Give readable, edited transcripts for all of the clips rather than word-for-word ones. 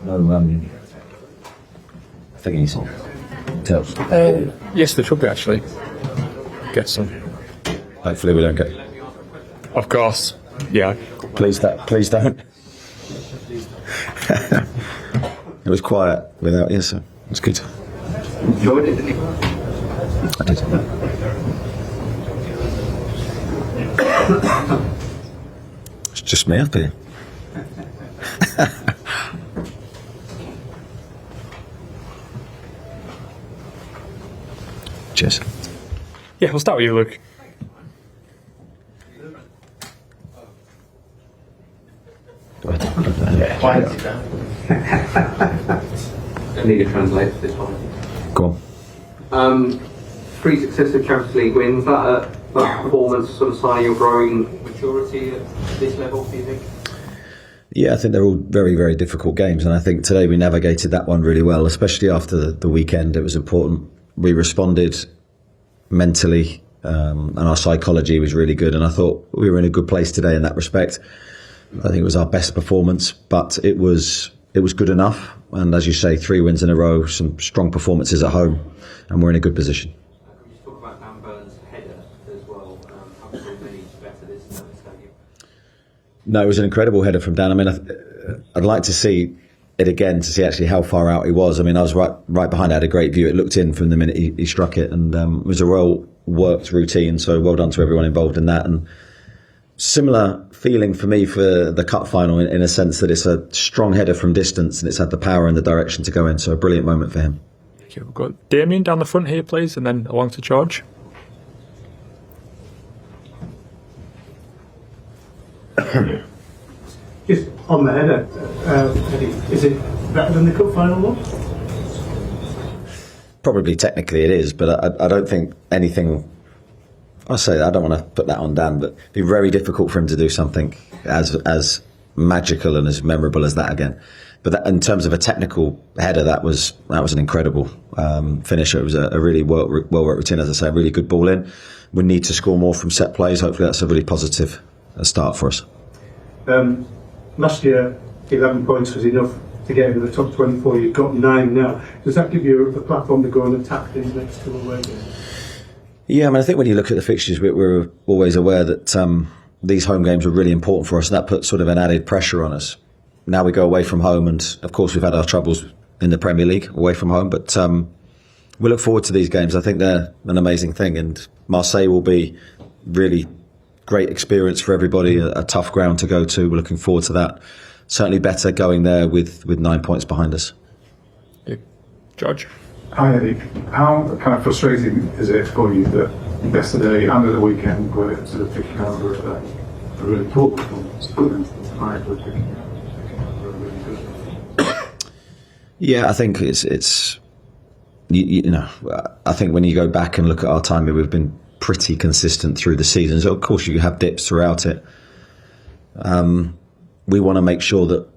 No, thingies. Tails. Yes, there should be actually. Get some. Hopefully we don't get. Of course. Yeah. Please don't. It was quiet without you, so it's good. Enjoyed it, didn't you? I did. It's just me up here. Cheers. Yeah, we'll start with you, Luke. I need a translator for this one. Go on. 3 successive Champions League wins. That performance sort of sign of your growing maturity at this level, do you think? Yeah, I think they're all very, very difficult games, and I think today we navigated that one really well, especially after the weekend. It was important. We responded mentally, and our psychology was really good, and I thought we were in a good place today in that respect. I think it was our best performance, but it was good enough. And as you say, 3 wins in a row, some strong performances at home, and we're in a good position. Can you talk about Dan Burn's header as well? How many better this stadium? No, it was an incredible header from Dan. I mean, I'd like to see it again to see actually how far out he was. I mean, I was right behind. I had a great view. It looked in from the minute he struck it, and it was a well worked routine. So well done to everyone involved in that. And similar feeling for me for the cup final in a sense that it's a strong header from distance and it's had the power and the direction to go in. So a brilliant moment for him. Thank you. We've got Damien down the front here, please, and then along to George. Just on the header, Eddie, is it better than the cup final one? Probably technically it is, but I don't think anything. I say that, I don't want to put that on Dan, but it'd be very difficult for him to do something as magical and as memorable as that again. But that, in terms of a technical header, that was an incredible finisher. It was a really well worked routine, as I say, a really good ball in. We need to score more from set plays. Hopefully, that's a really positive start for us. Last year, 11 points was enough to get into the top 24. You've got 9 now. Does that give you a platform to go and attack these next 2 away games? Yeah, I mean, I think when you look at the fixtures, we're always aware that these home games are really important for us, and that puts sort of an added pressure on us. Now we go away from home, and of course we've had our troubles in the Premier League away from home, but we look forward to these games. I think they're an amazing thing, and Marseille will be really great experience for everybody, a tough ground to go to. We're looking forward to that. Certainly better going there with 9 points behind us. George? Hi Eddie, how kind of frustrating is it for you that yesterday and at the weekend we're sort of picking over a really poor performance, and tonight we're picking over a really good? Yeah, I think it's you know, I think when you go back and look at our time, we've been pretty consistent through the season. So of course you have dips throughout it. We want to make sure that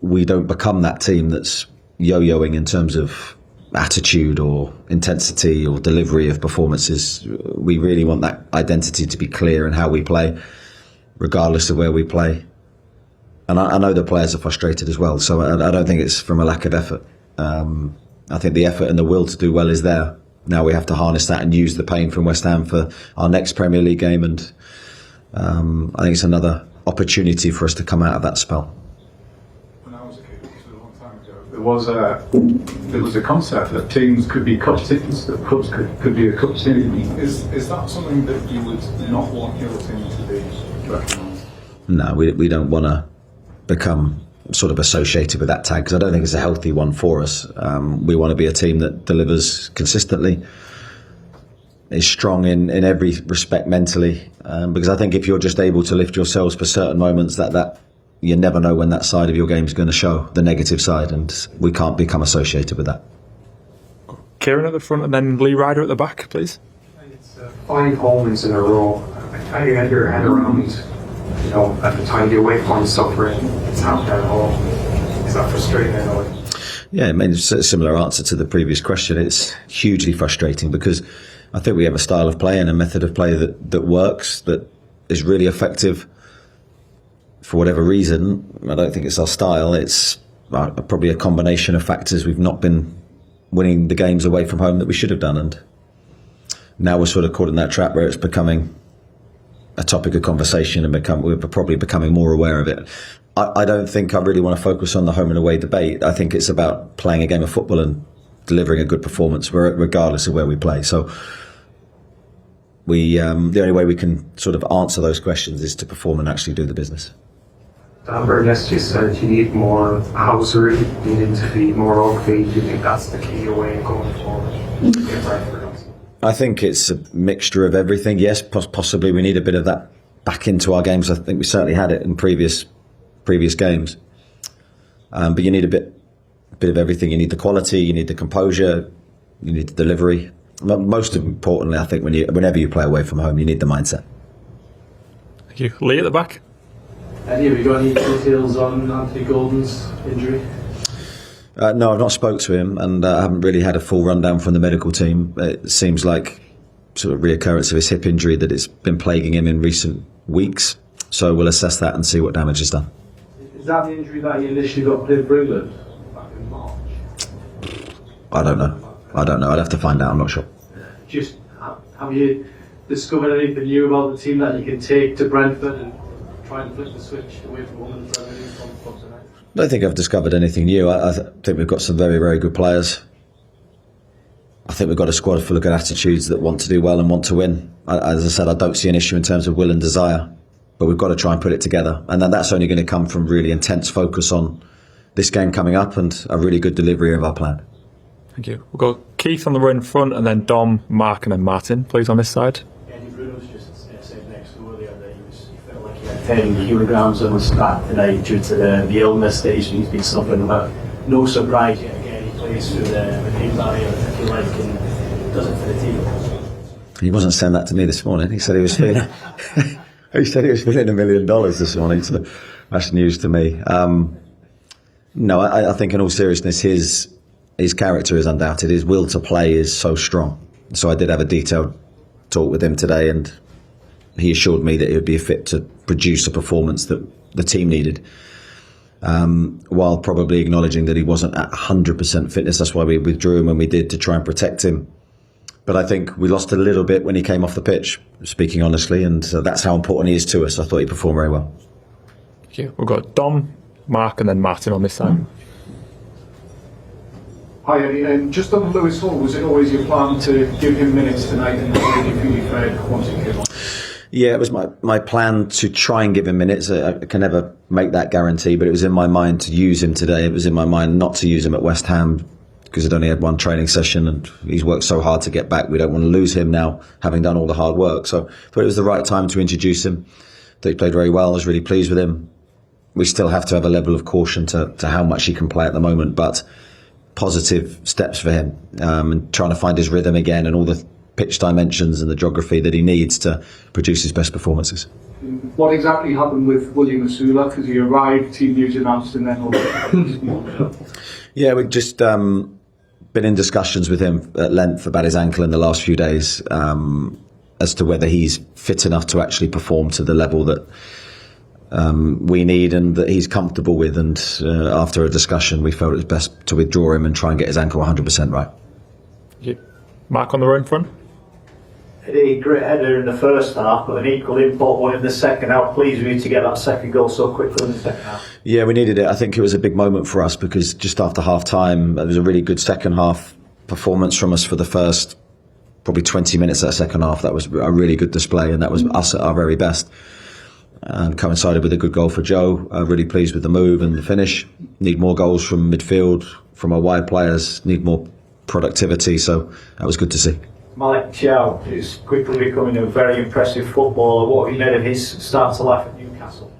we don't become that team that's yo-yoing in terms of attitude or intensity or delivery of performances. We really want that identity to be clear in how we play, regardless of where we play. And I know the players are frustrated as well, so I don't think it's from a lack of effort. I think the effort and the will to do well is there. Now we have to harness that and use the pain from West Ham for our next Premier League game, and I think it's another opportunity for us to come out of that spell. When I was a kid, this was a long time ago, there was a concept that teams could be cup teams, that clubs could be a cup team. Is that something that you would not want your team to be recognised? No, we don't want to become sort of associated with that tag, because I don't think it's a healthy one for us. We want to be a team that delivers consistently, is strong in every respect mentally, because I think if you're just able to lift yourselves for certain moments, that you never know when that side of your game is going to show, the negative side, and we can't become associated with that. Kieran at the front and then Lee Ryder at the back, please. It's 5 home wins in a row. How do you get your head around, at the time the away form suffering, it's happening at home? Is that frustrating in a way? Yeah, I mean, it's a similar answer to the previous question. It's hugely frustrating because I think we have a style of play and a method of play that works, that is really effective. For whatever reason, I don't think it's our style. It's probably a combination of factors. We've not been winning the games away from home that we should have done, and now we're sort of caught in that trap where it's becoming a topic of conversation, and we're probably becoming more aware of it. I don't think I really want to focus on the home and away debate. I think it's about playing a game of football and delivering a good performance regardless of where we play. So the only way we can sort of answer those questions is to perform and actually do the business. Burness just said you need more housery, you need to be more ugly. Do you think that's the key way going forward? I think it's a mixture of everything. Yes, possibly we need a bit of that back into our games. I think we certainly had it in previous games. But you need a bit of everything. You need the quality, you need the composure, you need the delivery. Most importantly, I think whenever you play away from home, you need the mindset. Thank you. Lee at the back. Eddie, have you got any details on Anthony Gordon's injury? No, I've not spoke to him, and I haven't really had a full rundown from the medical team. It seems like sort of reoccurrence of his hip injury that it's been plaguing him in recent weeks. So we'll assess that and see what damage is done. Is that the injury that he initially got played for England back in March? I don't know. I'd have to find out. I'm not sure. Just, have you discovered anything new about the team that you can take to Brentford and try and flip the switch away from Women's Premier League from tonight? I don't think I've discovered anything new. I think we've got some very, very good players. I think we've got a squad full of good attitudes that want to do well and want to win. As I said, I don't see an issue in terms of will and desire, but we've got to try and put it together. And then that's only going to come from really intense focus on this game coming up and a really good delivery of our plan. Thank you. We'll go Keith on the row in front, and then Dom, Mark, and then Martin, please, on this side. Eddie, Bruno was just said next to earlier that he felt like he had 10 kilograms on his back tonight due to the illness that he's been suffering. But no surprise yet again, he plays through the pain barrier, if you like, and does it for the team. He wasn't saying that to me this morning. He said he was feeling $1 million this morning. So that's news to me. No, I think in all seriousness, his character is undoubted. His will to play is so strong. So I did have a detailed talk with him today, and he assured me that he would be fit to produce a performance that the team needed, while probably acknowledging that he wasn't at 100% fitness. That's why we withdrew him when we did, to try and protect him. But I think we lost a little bit when he came off the pitch, speaking honestly, and that's how important he is to us. I thought he performed very well. Thank you. We've got Dom, Mark, and then Martin on this side. Hi Eddie, and just on Lewis Hall, was it always your plan to give him minutes tonight and really feel fair once he came on? Yeah, it was my plan to try and give him minutes. I can never make that guarantee, but it was in my mind to use him today. It was in my mind not to use him at West Ham because he'd only had one training session and he's worked so hard to get back. We don't want to lose him now, having done all the hard work. So I thought it was the right time to introduce him. I thought he played very well. I was really pleased with him. We still have to have a level of caution to how much he can play at the moment, but positive steps for him, and trying to find his rhythm again and all the pitch dimensions and the geography that he needs to produce his best performances. What exactly happened with William Osula? Because he arrived, team news announced, and then Yeah, we've just been in discussions with him at length about his ankle in the last few days, as to whether he's fit enough to actually perform to the level that we need and that he's comfortable with. And after a discussion, we felt it was best to withdraw him and try and get his ankle 100% right. Thank you. Mark on the row in front. A great header in the first half, but an equal import one in the second. How pleased were you to get that second goal so quickly in the second half? Yeah, we needed it. I think it was a big moment for us because just after half time, it was a really good second half performance from us for the first probably 20 minutes of that second half. That was a really good display, and that was us at our very best. And coincided with a good goal for Joe. Really pleased with the move and the finish. Need more goals from midfield, from our wide players. Need more productivity. So that was good to see. Malik Thiaw is quickly becoming a very impressive footballer. What have you made of his start to life at Newcastle?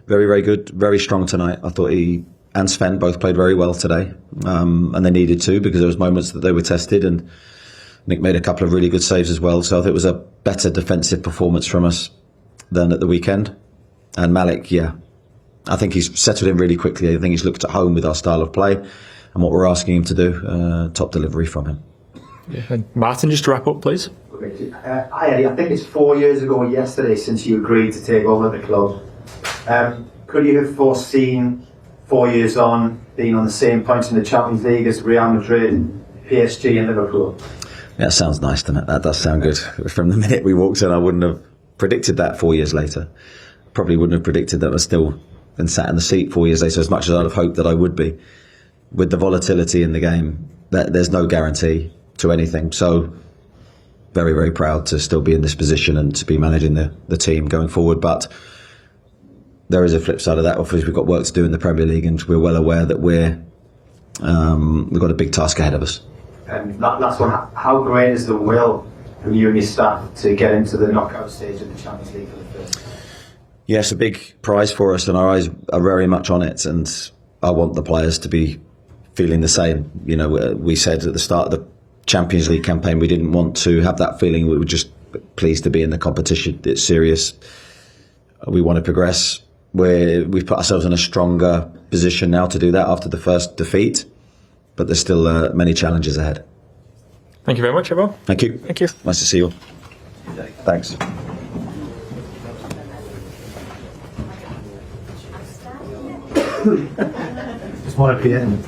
Very, very good. Very strong tonight. I thought he and Sven both played very well today. And they needed to, because there was moments that they were tested, and Nick made a couple of really good saves as well. So I think it was a better defensive performance from us than at the weekend. And Malik, yeah, I think he's settled in really quickly. I think he's looked at home with our style of play. and what we're asking him to do. Top delivery from him. And Martin, just to wrap up, please. Hi Eddie, I think it's 4 years ago yesterday since you agreed to take over the club. Could you have foreseen 4 years on being on the same points in the Champions League as Real Madrid, PSG and Liverpool? Yeah, that sounds nice, doesn't it? That does sound good. From the minute we walked in, I wouldn't have predicted that 4 years later. Probably wouldn't have predicted that I was still and sat in the seat 4 years later, as much as I'd have hoped that I would be. With the volatility in the game, there's no guarantee to anything. So very, very proud to still be in this position and to be managing the team going forward. But there is a flip side of that. Obviously, we've got work to do in the Premier League, and we're well aware that we've got a big task ahead of us. And last one, how great is the will from you and your staff to get into the knockout stage of the Champions League for the first time? Yeah, it's a big prize for us, and our eyes are very much on it. And I want the players to be feeling the same. You know, we said at the start of the Champions League campaign we didn't want to have that feeling. We were just pleased to be in the competition. It's serious. We want to progress. We've put ourselves in a stronger position now to do that after the first defeat, but there's still many challenges ahead. Thank you very much, everyone. Thank you. Thank you. Nice to see you all. Thanks. Just want to be in.